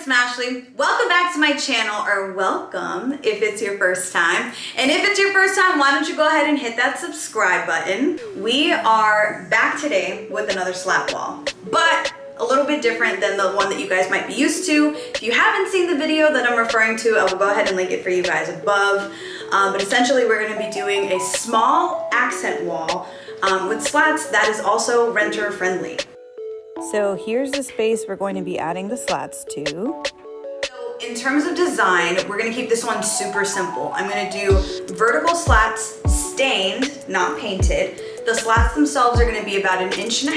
it's Smashley. Welcome back to my channel, or welcome if it's your first time. And if it's your first time, why don't you go ahead and hit that subscribe button. We are back today with another slat wall, but a little bit different than the one that you guys might be used to. If you haven't seen the video that I'm referring to, I will go ahead and link it for you guys above. But essentially we're gonna be doing a small accent wall with slats that is also renter friendly. So here's the space we're going to be adding the slats to. So in terms of design, we're gonna keep this one super simple. I'm gonna do vertical slats, stained, not painted. The slats themselves are gonna be about 1.5 inches,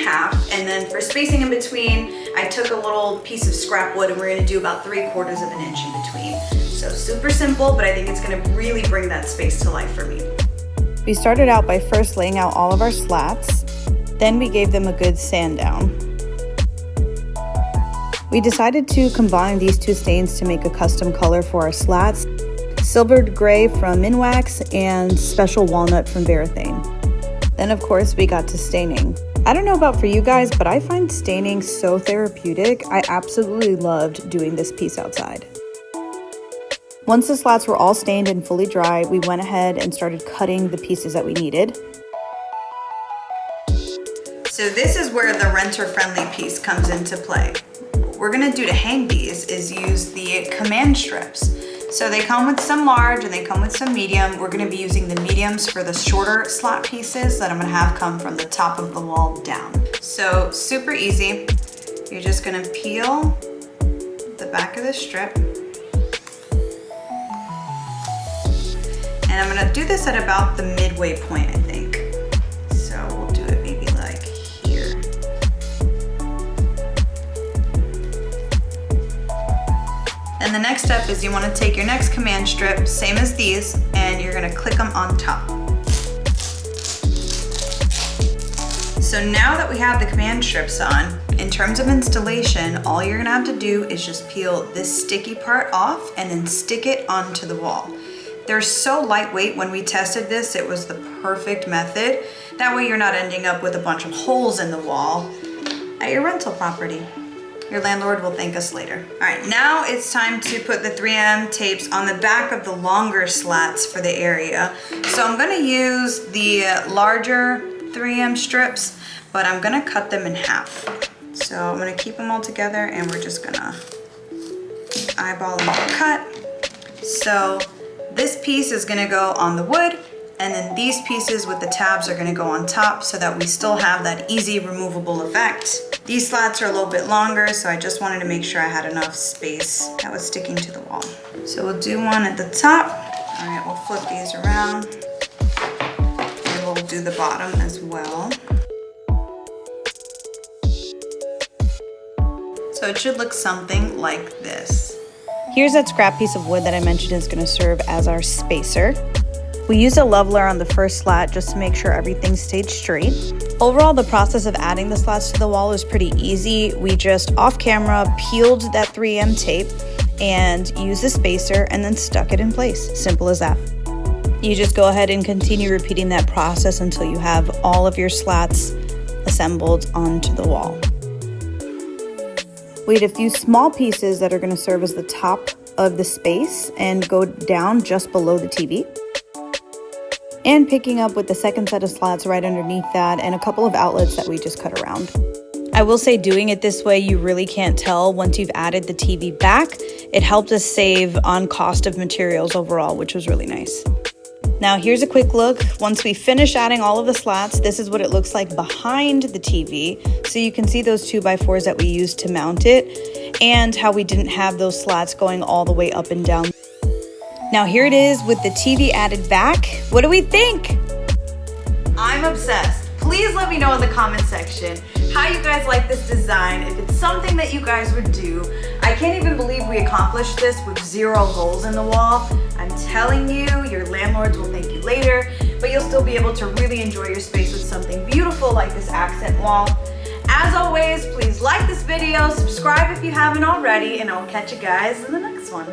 and then for spacing in between, I took a little piece of scrap wood and we're gonna do about 3/4 of an inch in between. So super simple, but I think it's gonna really bring that space to life for me. We started out by first laying out all of our slats, then we gave them a good sand down. We decided to combine these two stains to make a custom color for our slats: silvered gray from Minwax and special walnut from Varathane. Then of course we got to staining. I don't know about for you guys, but I find staining so therapeutic. I absolutely loved doing this piece outside. Once the slats were all stained and fully dry, we went ahead and started cutting the pieces that we needed. So this is where the renter-friendly piece comes into play. What we're gonna do to hang these is use the command strips. So they come with some large and they come with some medium. We're gonna be using the mediums for the shorter slat pieces that I'm gonna have come from the top of the wall down. So super easy. You're just gonna peel the back of the strip. And I'm gonna do this at about the midway point, I think. So we'll do it maybe like here. And the next step is you wanna take your next command strip, same as these, and you're gonna click them on top. So now that we have the command strips on, in terms of installation, all you're gonna have to do is just peel this sticky part off and then stick it onto the wall. They're so lightweight. When we tested this, it was the perfect method. That way you're not ending up with a bunch of holes in the wall at your rental property. Your landlord will thank us later. All right, now it's time to put the 3M tapes on the back of the longer slats for the area. So I'm gonna use the larger 3M strips, but I'm gonna cut them in half. So I'm gonna keep them all together and we're just gonna eyeball them to cut. So this piece is gonna go on the wood, and then these pieces with the tabs are gonna go on top so that we still have that easy removable effect. These slats are a little bit longer, so I just wanted to make sure I had enough space that was sticking to the wall. So we'll do one at the top. All right, we'll flip these around, and we'll do the bottom as well. So it should look something like this. Here's that scrap piece of wood that I mentioned is going to serve as our spacer. We used a leveler on the first slat just to make sure everything stayed straight. Overall, the process of adding the slats to the wall is pretty easy. We just off camera peeled that 3M tape and used the spacer and then stuck it in place. Simple as that. You just go ahead and continue repeating that process until you have all of your slats assembled onto the wall. We had a few small pieces that are going to serve as the top of the space and go down just below the TV. And picking up with the second set of slats right underneath that and a couple of outlets that we just cut around. I will say doing it this way, you really can't tell once you've added the TV back. It helped us save on cost of materials overall, which was really nice. Now here's a quick look. Once we finish adding all of the slats, this is what it looks like behind the TV. So you can see those 2x4s that we used to mount it and how we didn't have those slats going all the way up and down. Now here it is with the TV added back. What do we think? I'm obsessed. Please let me know in the comment section how you guys like this design, if it's something that you guys would do. I can't even believe we accomplished this with 0 holes in the wall. I'm telling you, your landlords will thank you later, but you'll still be able to really enjoy your space with something beautiful like this accent wall. As always, please like this video, subscribe if you haven't already, and I'll catch you guys in the next one.